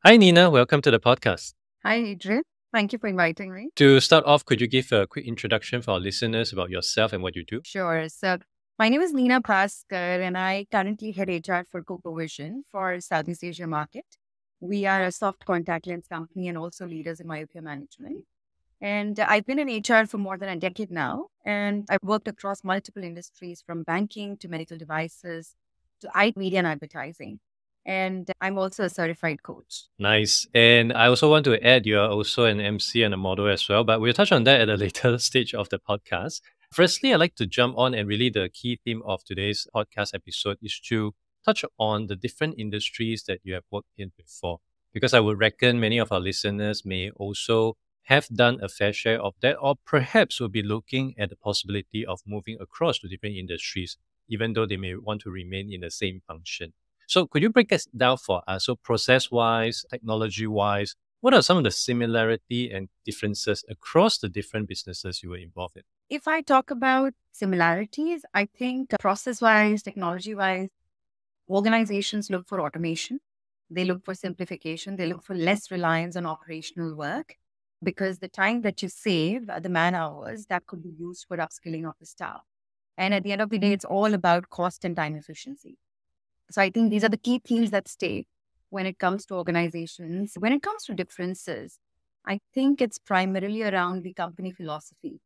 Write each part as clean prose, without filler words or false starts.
Hi, Nina. Welcome to the podcast. Hi, Adrian. Thank you for inviting me. To start off, could you give a quick introduction for our listeners about yourself and what you do? Sure. So, my name is Nina Bhaskar, and I currently head HR for Coco Vision for Southeast Asia market. We are a soft contact lens company and also leaders in myopia management. And I've been in HR for more than a decade now, and I've worked across multiple industries from banking to medical devices to media and advertising. And I'm also a certified coach. Nice. And I also want to add you are also an MC and a model as well, but we'll touch on that at a later stage of the podcast. Firstly, I'd like to jump on and really the key theme of today's podcast episode is to touch on the different industries that you have worked in before. Because I would reckon many of our listeners may also have done a fair share of that, or perhaps will be looking at the possibility of moving across to different industries, even though they may want to remain in the same function. So could you break this down for us? So process-wise, technology-wise, what are some of the similarity and differences across the different businesses you were involved in? If I talk about similarities, I think process wise, technology wise, organizations look for automation. They look for simplification. They look for less reliance on operational work because the time that you save, the man hours, that could be used for upskilling of the staff. And at the end of the day, it's all about cost and time efficiency. So I think these are the key themes that stay when it comes to organizations. When it comes to differences, I think it's primarily around the company philosophy,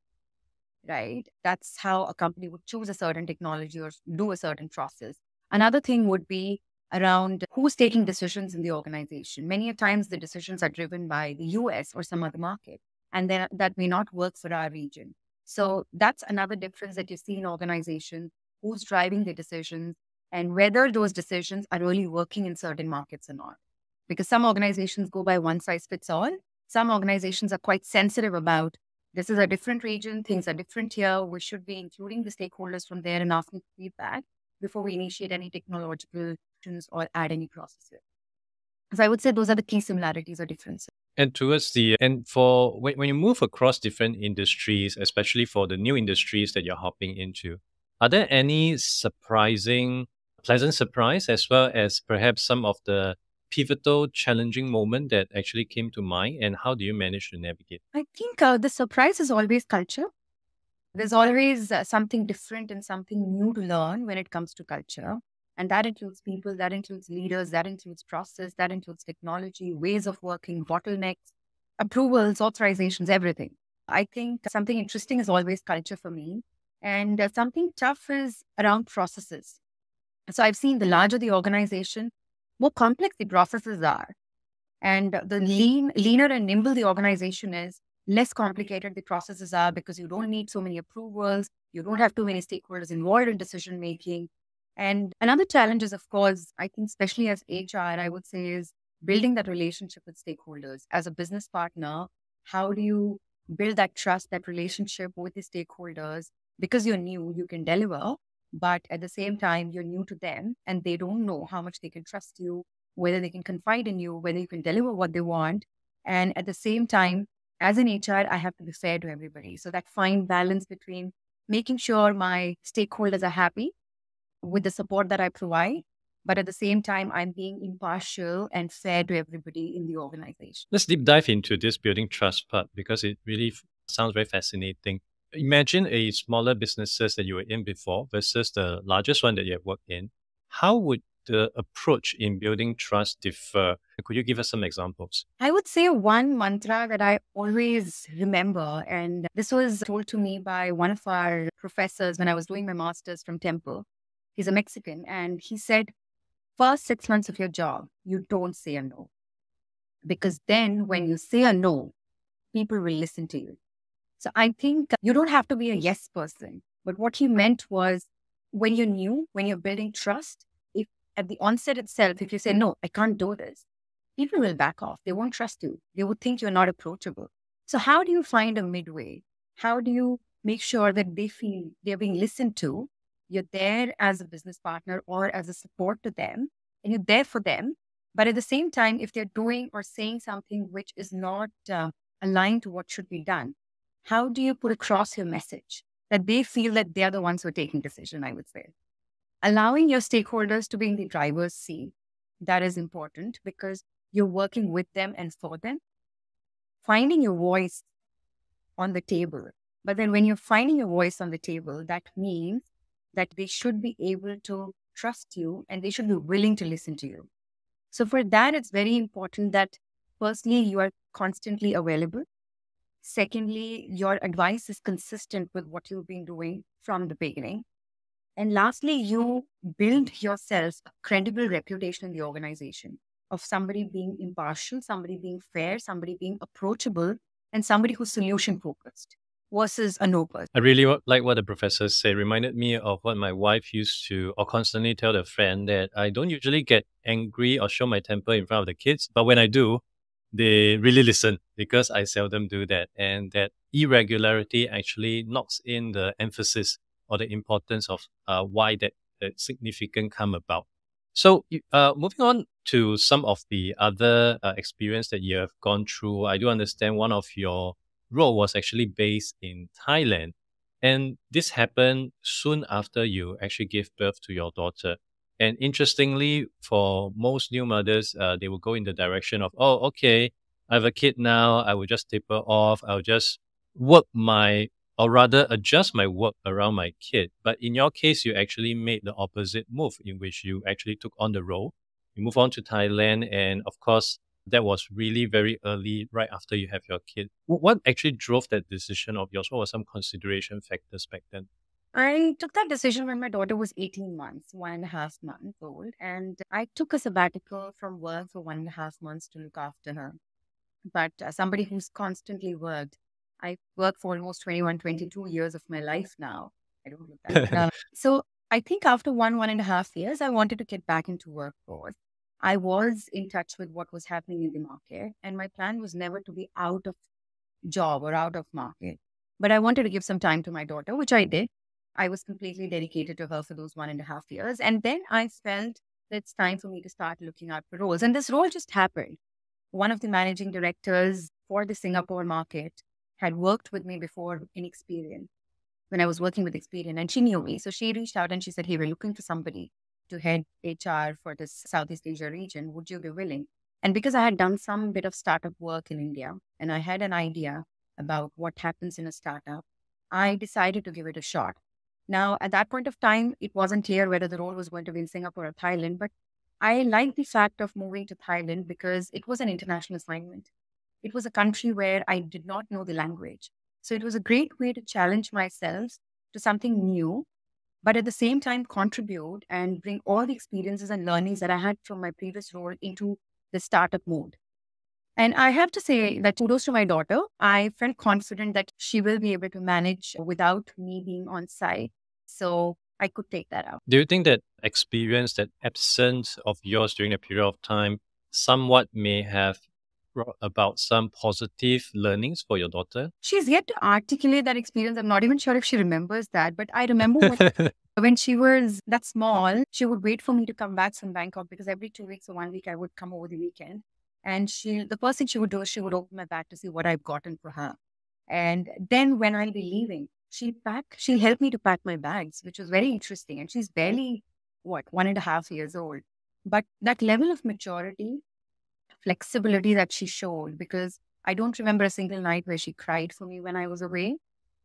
right? That's how a company would choose a certain technology or do a certain process. Another thing would be around who's taking decisions in the organization. Many a times the decisions are driven by the US or some other market, and then that may not work for our region. So that's another difference that you see in organizations, who's driving the decisions and whether those decisions are really working in certain markets or not. Because some organizations go by one size fits all. Some organizations are quite sensitive about this is a different region, things are different here. We should be including the stakeholders from there and asking for feedback before we initiate any technological actions or add any processes. So I would say those are the key similarities or differences. And towards the and for when you move across different industries, especially for the new industries that you're hopping into, are there any surprising, pleasant surprise as well as perhaps some of the pivotal, challenging moment that actually came to mind? And how do you manage to navigate? I think the surprise is always culture. There's always something different and something new to learn when it comes to culture. And that includes people, that includes leaders, that includes process, that includes technology, ways of working, bottlenecks, approvals, authorizations, everything. I think something interesting is always culture for me. And something tough is around processes. So I've seen the larger the organization, more complex the processes are. And the leaner and nimble the organization is, less complicated the processes are because you don't need so many approvals. You don't have too many stakeholders involved in decision making. And another challenge is, of course, I think, especially as HR, I would say, is building that relationship with stakeholders. As a business partner, how do you build that trust, that relationship with the stakeholders? Because you're new, you can deliver, but at the same time, you're new to them and they don't know how much they can trust you, whether they can confide in you, whether you can deliver what they want. And at the same time, as an HR, I have to be fair to everybody. So that fine balance between making sure my stakeholders are happy with the support that I provide, but at the same time, I'm being impartial and fair to everybody in the organization. Let's deep dive into this building trust part because it really sounds very fascinating. Imagine a smaller businesses that you were in before versus the largest one that you have worked in. How would the approach in building trust differ? Could you give us some examples? I would say one mantra that I always remember, and this was told to me by one of our professors when I was doing my master's from Temple. He's a Mexican, and he said, first 6 months of your job, you don't say a no. Because then when you say a no, people will listen to you. So I think you don't have to be a yes person. But what he meant was when you're new, when you're building trust, if at the onset itself, if you say, no, I can't do this, people will back off. They won't trust you. They would think you're not approachable. So how do you find a midway? How do you make sure that they feel they're being listened to? You're there as a business partner or as a support to them, and you're there for them. But at the same time, if they're doing or saying something which is not aligned to what should be done, how do you put across your message that they feel that they're the ones who are taking decision, I would say. Allowing your stakeholders to be in the driver's seat, that is important because You're working with them and for them, finding your voice on the table. But then when you're finding your voice on the table, that means that they should be able to trust you and they should be willing to listen to you. So for that, it's very important that firstly, you are constantly available. Secondly, your advice is consistent with what you've been doing from the beginning. And lastly, you build yourself a credible reputation in the organization of somebody being impartial, somebody being fair, somebody being approachable, and somebody who's solution focused versus a no person. I really like what the professors say. Reminded me of what my wife used to or constantly tell the friend that I don't usually get angry or show my temper in front of the kids, but when I do, they really listen because I seldom do that. And that irregularity actually knocks in the emphasis or the importance of why that significant come about. So, moving on to some of the other experience that you have gone through, I do understand one of your role was actually based in Thailand. And this happened soon after you actually gave birth to your daughter. And interestingly, for most new mothers, they will go in the direction of, oh, okay, I have a kid now. I will just taper off. I'll just work my, or rather adjust my work around my kid. But in your case, you actually made the opposite move in which you actually took on the role. You move on to Thailand. And of course, that was really very early, right after you have your kid. What actually drove that decision of yours? What were some consideration factors back then? I took that decision when my daughter was 18 months, 1.5 months old. And I took a sabbatical from work for 1.5 months to look after her. But somebody who's constantly worked, I worked for almost 21, 22 years of my life now. I don't look that. So I think after 1.5 years, I wanted to get back into workforce. I was in touch with what was happening in the market, and my plan was never to be out of job or out of market. But I wanted to give some time to my daughter, which I did. I was completely dedicated to her for those 1.5 years. And then I felt that it's time for me to start looking out for roles. And this role just happened. One of the managing directors for the Singapore market had worked with me before in Experian when I was working with Experian, and she knew me. So she reached out and she said, hey, we're looking for somebody to head HR for this Southeast Asia region. Would you be willing? And because I had done some bit of startup work in India and I had an idea about what happens in a startup, I decided to give it a shot. Now, at that point of time, it wasn't clear whether the role was going to be in Singapore or Thailand, but I liked the fact of moving to Thailand because it was an international assignment. It was a country where I did not know the language. So it was a great way to challenge myself to something new, but at the same time contribute and bring all the experiences and learnings that I had from my previous role into the startup mode. And I have to say that kudos to my daughter. I felt confident that she will be able to manage without me being on site. So I could take that out. Do you think that experience, that absence of yours during a period of time, somewhat may have brought about some positive learnings for your daughter? She's yet to articulate that experience. I'm not even sure if she remembers that, but I remember when she was that small, she would wait for me to come back from Bangkok because every 2 weeks or 1 week I would come over the weekend. And the first thing she would do is she would open my bag to see what I've gotten for her. And then when I'll be leaving, she'll help me to pack my bags, which was very interesting. And she's barely, 1.5 years old. But that level of maturity, flexibility that she showed, because I don't remember a single night where she cried for me when I was away,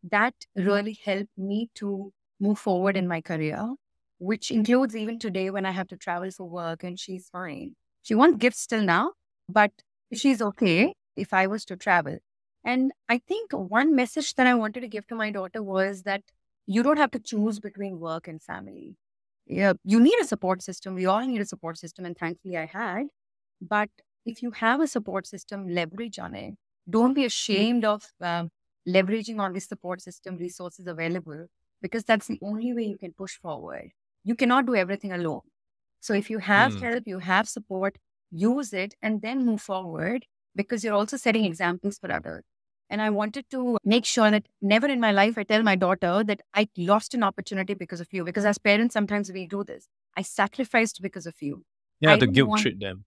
that really helped me to move forward in my career, which includes even today when I have to travel for work and she's fine. She wants gifts still now, but she's okay if I was to travel. And I think one message that I wanted to give to my daughter was that you don't have to choose between work and family. Yeah, you need a support system. We all need a support system. And thankfully I had. But if you have a support system, leverage on it. Don't be ashamed of leveraging on the support system resources available, because that's the only way you can push forward. You cannot do everything alone. So if you have help, you have support, use it and then move forward, because you're also setting examples for others. And I wanted to make sure that never in my life I tell my daughter that I lost an opportunity because of you. Because as parents, sometimes we do this. I sacrificed because of you. Yeah, I to don't guilt want, trip them.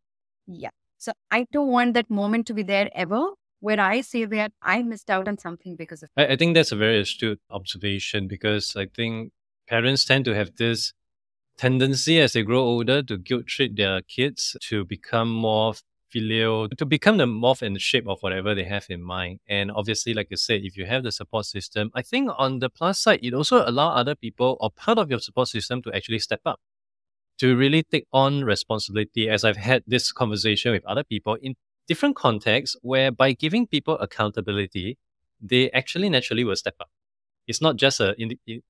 yeah. So I don't want that moment to be there ever where I say that I missed out on something because of I think that's a very astute observation because I think parents tend to have this tendency as they grow older to guilt trip their kids to become more filial, to become the morph and the shape of whatever they have in mind. And obviously, like you said, if you have the support system, I think on the plus side, it also allow other people or part of your support system to actually step up, to really take on responsibility. As I've had this conversation with other people in different contexts, where by giving people accountability, they actually naturally will step up. It's not just a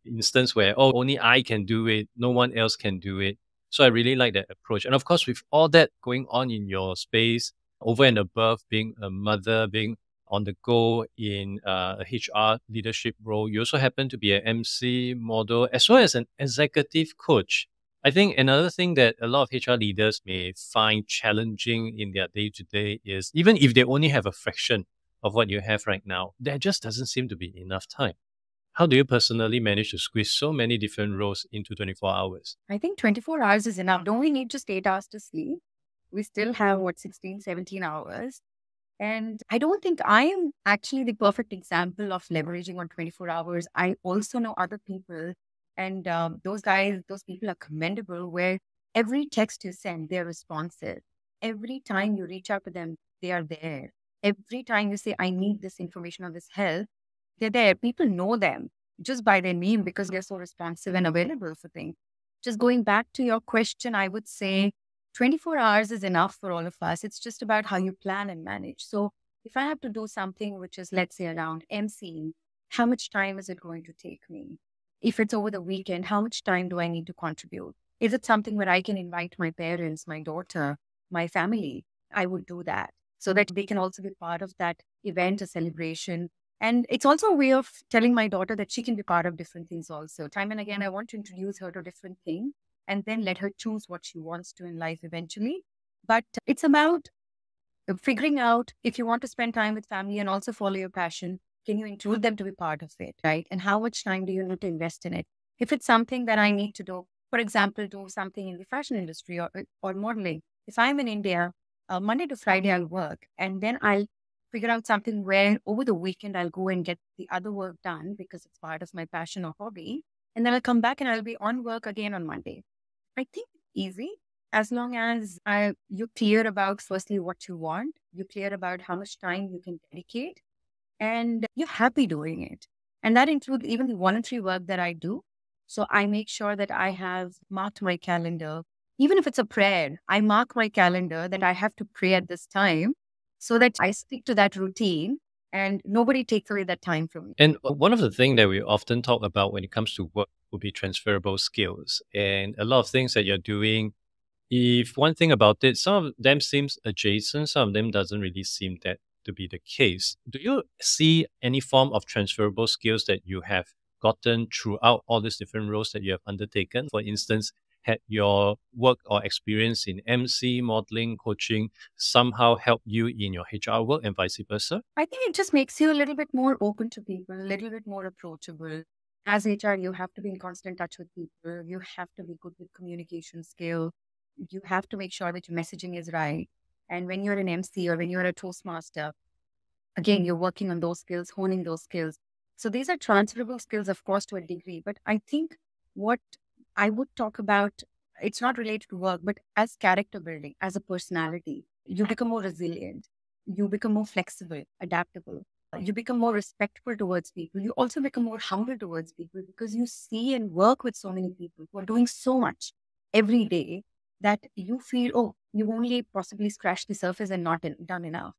instance where, oh, only I can do it, no one else can do it. So I really like that approach. And of course, with all that going on in your space, over and above being a mother, being on the go in a HR leadership role, you also happen to be an MC model as well as an executive coach. I think another thing that a lot of HR leaders may find challenging in their day to day is, even if they only have a fraction of what you have right now, there just doesn't seem to be enough time. How do you personally manage to squeeze so many different roles into 24 hours? I think 24 hours is enough. Don't we need just 8 hours to sleep? We still have, 16, 17 hours. And I don't think I am actually the perfect example of leveraging on 24 hours. I also know other people, and those guys, those people are commendable, where every text you send, they're responsive. Every time you reach out to them, they are there. Every time you say, I need this information or this help, they're there. People know them just by their name because they're so responsive and available for things. Just going back to your question, I would say 24 hours is enough for all of us. It's just about how you plan and manage. So if I have to do something which is, let's say, around MCing, how much time is it going to take me? If it's over the weekend, how much time do I need to contribute? Is it something where I can invite my parents, my daughter, my family? I would do that so that they can also be part of that event, a celebration. And it's also a way of telling my daughter that she can be part of different things also. Time and again, I want to introduce her to different things and then let her choose what she wants to in life eventually. But it's about figuring out if you want to spend time with family and also follow your passion, can you include them to be part of it, right? And how much time do you need to invest in it? If it's something that I need to do, for example, do something in the fashion industry or modeling. If I'm in India, Monday to Friday, I'll work and then I'll figure out something where over the weekend I'll go and get the other work done because it's part of my passion or hobby. And then I'll come back and I'll be on work again on Monday. I think easy as long as you're clear about firstly what you want, you're clear about how much time you can dedicate, and you're happy doing it. And that includes even the voluntary work that I do. So I make sure that I have marked my calendar. Even if it's a prayer, I mark my calendar that I have to pray at this time so that I stick to that routine and nobody takes away that time from me. And one of the things that we often talk about when it comes to work would be transferable skills. And a lot of things that you're doing, if one thing about it, some of them seems adjacent, some of them doesn't really seem that to be the case. Do you see any form of transferable skills that you have gotten throughout all these different roles that you have undertaken? For instance, had your work or experience in MC, modeling, coaching somehow help you in your HR work and vice versa? I think it just makes you a little bit more open to people, a little bit more approachable. As HR, you have to be in constant touch with people. You have to be good with communication skill. You have to make sure that your messaging is right. And when you're an MC or when you're a Toastmaster, again, you're working on those skills, honing those skills. So these are transferable skills, of course, to a degree. But I think what I would talk about, it's not related to work, but as character building, as a personality, you become more resilient. You become more flexible, adaptable. You become more respectful towards people. You also become more humble towards people because you see and work with so many people who are doing so much every day that you feel, oh, you've only possibly scratched the surface and not done enough.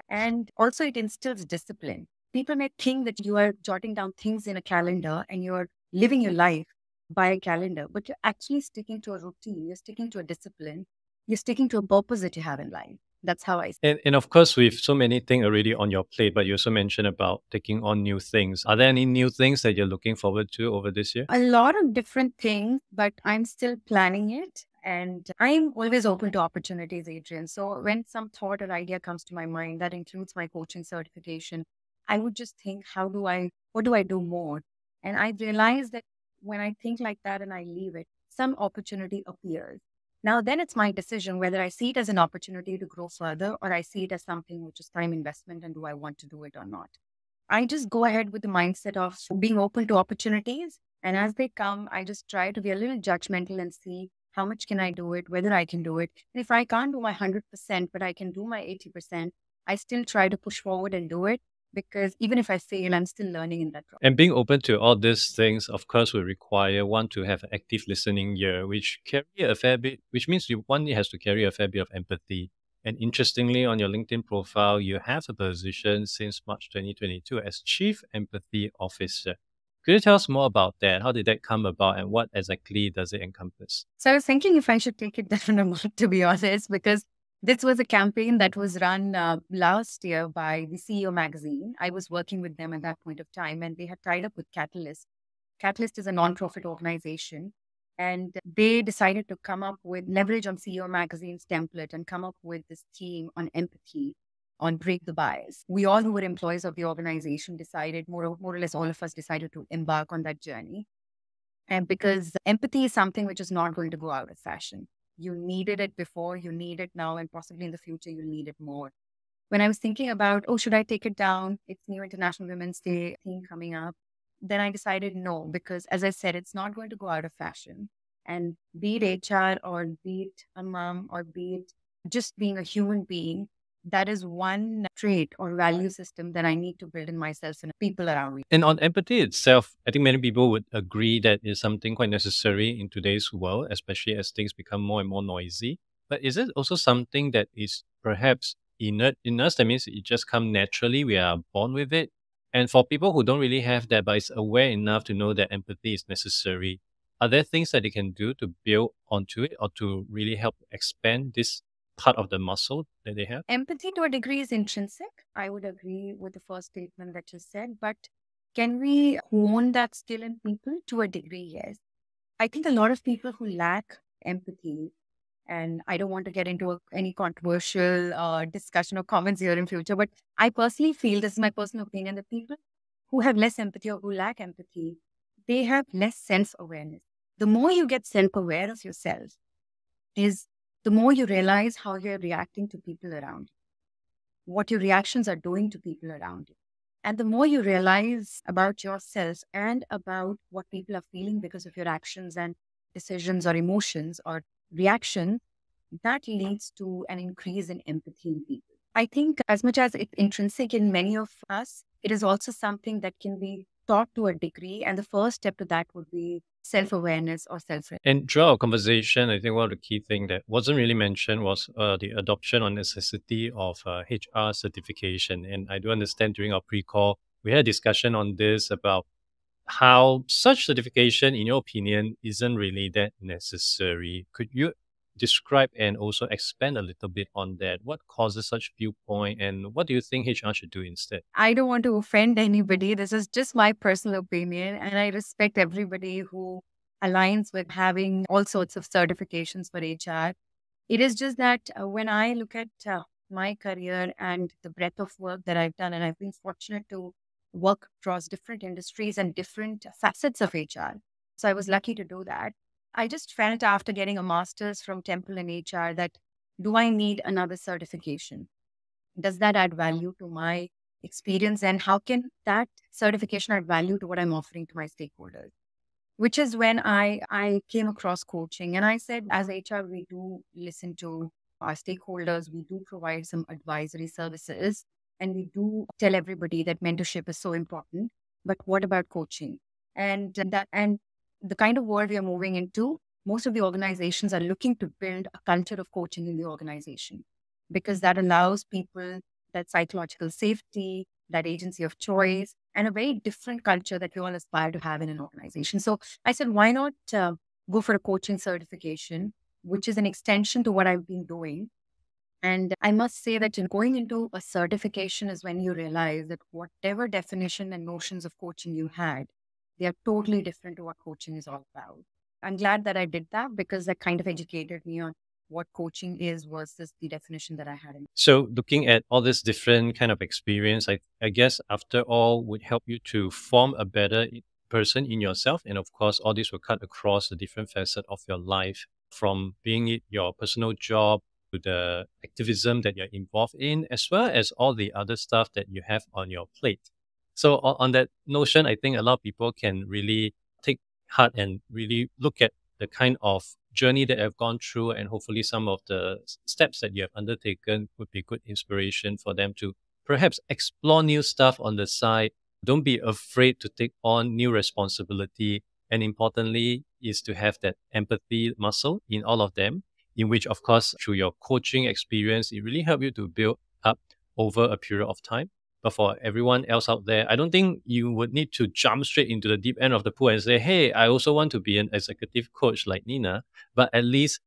And also, it instills discipline. People may think that you are jotting down things in a calendar and you're living your life by a calendar, but you're actually sticking to a routine. You're sticking to a discipline. You're sticking to a purpose that you have in life. That's how I see it. And of course, with so many things already on your plate, but you also mentioned about taking on new things. Are there any new things that you're looking forward to over this year? A lot of different things, but I'm still planning it. And I'm always open to opportunities, Adrian. So when some thought or idea comes to my mind that includes my coaching certification, I would just think, what do I do more? And I realized that when I think like that and I leave it, some opportunity appears. Now, then it's my decision whether I see it as an opportunity to grow further or I see it as something which is time investment and do I want to do it or not. I just go ahead with the mindset of being open to opportunities. And as they come, I just try to be a little judgmental and see how much can I do it, whether I can do it. And if I can't do my 100%, but I can do my 80%, I still try to push forward and do it because even if I fail, I'm still learning in that process. And being open to all these things, of course, will require one to have an active listening ear, which carry a fair bit, which means one has to carry a fair bit of empathy. And interestingly, on your LinkedIn profile, you have a position since March 2022 as Chief Empathy Officer. Could you tell us more about that? How did that come about and what exactly does it encompass? So I was thinking if I should take it down a month, to be honest, because this was a campaign that was run last year by the CEO magazine. I was working with them at that point of time, and they had tied up with Catalyst. Catalyst is a non-profit organization, and they decided to come up with leverage on CEO magazine's template and come up with this theme on empathy, on break the bias. We all who were employees of the organization decided, more or less all of us decided to embark on that journey. And because empathy is something which is not going to go out of fashion. You needed it before, you need it now, and possibly in the future, you'll need it more. When I was thinking about, oh, should I take it down? It's new International Women's Day theme coming up. Then I decided no, because as I said, it's not going to go out of fashion. And be it HR or be it a mom or be it just being a human being, that is one trait or value system that I need to build in myself and people around me. And on empathy itself, I think many people would agree that is something quite necessary in today's world, especially as things become more and more noisy. But is it also something that is perhaps innate in us? That means it just comes naturally, we are born with it. And for people who don't really have that, but is aware enough to know that empathy is necessary, are there things that they can do to build onto it or to really help expand this part of the muscle that they have? Empathy to a degree is intrinsic. I would agree with the first statement that you said, but can we hone that skill in people? To a degree, yes. I think a lot of people who lack empathy, and I don't want to get into any controversial discussion or comments here in future, but I personally feel, this is my personal opinion, that people who have less empathy or who lack empathy, they have less sense awareness. The more you get self aware of yourself, is the more you realize how you're reacting to people around you, what your reactions are doing to people around you. And the more you realize about yourself and about what people are feeling because of your actions and decisions or emotions or reactions, that leads to an increase in empathy in people. I think as much as it's intrinsic in many of us, it is also something that can be taught to a degree. And the first step to that would be self-awareness or self. And throughout our conversation, I think one of the key things that wasn't really mentioned was the adoption or necessity of HR certification. And I do understand during our pre-call, we had a discussion on this about how such certification, in your opinion, isn't really that necessary. Could you describe and also expand a little bit on that? What causes such viewpoint and what do you think HR should do instead? I don't want to offend anybody. This is just my personal opinion, and I respect everybody who aligns with having all sorts of certifications for HR. It is just that when I look at my career and the breadth of work that I've done, and I've been fortunate to work across different industries and different facets of HR. So I was lucky to do that. I just felt after getting a master's from Temple in HR that do I need another certification? Does that add value to my experience? And how can that certification add value to what I'm offering to my stakeholders? Which is when I came across coaching. And I said, as HR, we do listen to our stakeholders. We do provide some advisory services. And we do tell everybody that mentorship is so important. But what about coaching? And the kind of world we are moving into, most of the organizations are looking to build a culture of coaching in the organization because that allows people that psychological safety, that agency of choice, and a very different culture that we all aspire to have in an organization. So I said, why not go for a coaching certification, which is an extension to what I've been doing. And I must say that in going into a certification is when you realize that whatever definition and notions of coaching you had, they are totally different to what coaching is all about. I'm glad that I did that because that kind of educated me on what coaching is versus the definition that I had. So looking at all this different kind of experience, I guess after all would help you to form a better person in yourself. And of course, all this will cut across the different facets of your life from being it your personal job to the activism that you're involved in, as well as all the other stuff that you have on your plate. So on that notion, I think a lot of people can really take heart and really look at the kind of journey that I've gone through, and hopefully some of the steps that you have undertaken would be good inspiration for them to perhaps explore new stuff on the side. Don't be afraid to take on new responsibility. And importantly, is to have that empathy muscle in all of them, in which, of course, through your coaching experience, it really helped you to build up over a period of time. But for everyone else out there, I don't think you would need to jump straight into the deep end of the pool and say, hey, I also want to be an executive coach like Nina, but at least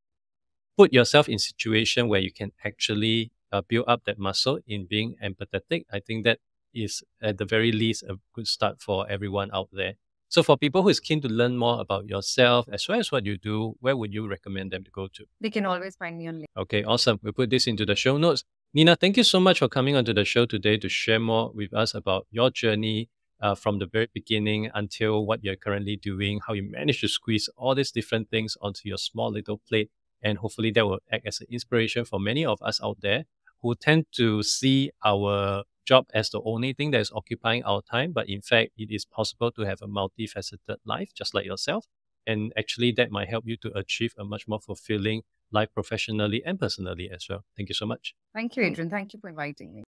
put yourself in situation where you can actually build up that muscle in being empathetic. I think that is at the very least a good start for everyone out there. So for people who is keen to learn more about yourself as well as what you do, where would you recommend them to go to? They can always find me on LinkedIn. Okay, awesome. We'll put this into the show notes. Nina, thank you so much for coming onto the show today to share more with us about your journey from the very beginning until what you're currently doing, how you managed to squeeze all these different things onto your small little plate. And hopefully that will act as an inspiration for many of us out there who tend to see our job as the only thing that is occupying our time. But in fact, it is possible to have a multifaceted life, just like yourself. And actually, that might help you to achieve a much more fulfilling life professionally and personally as well. Thank you so much. Thank you, Adrian. Thank you for inviting me.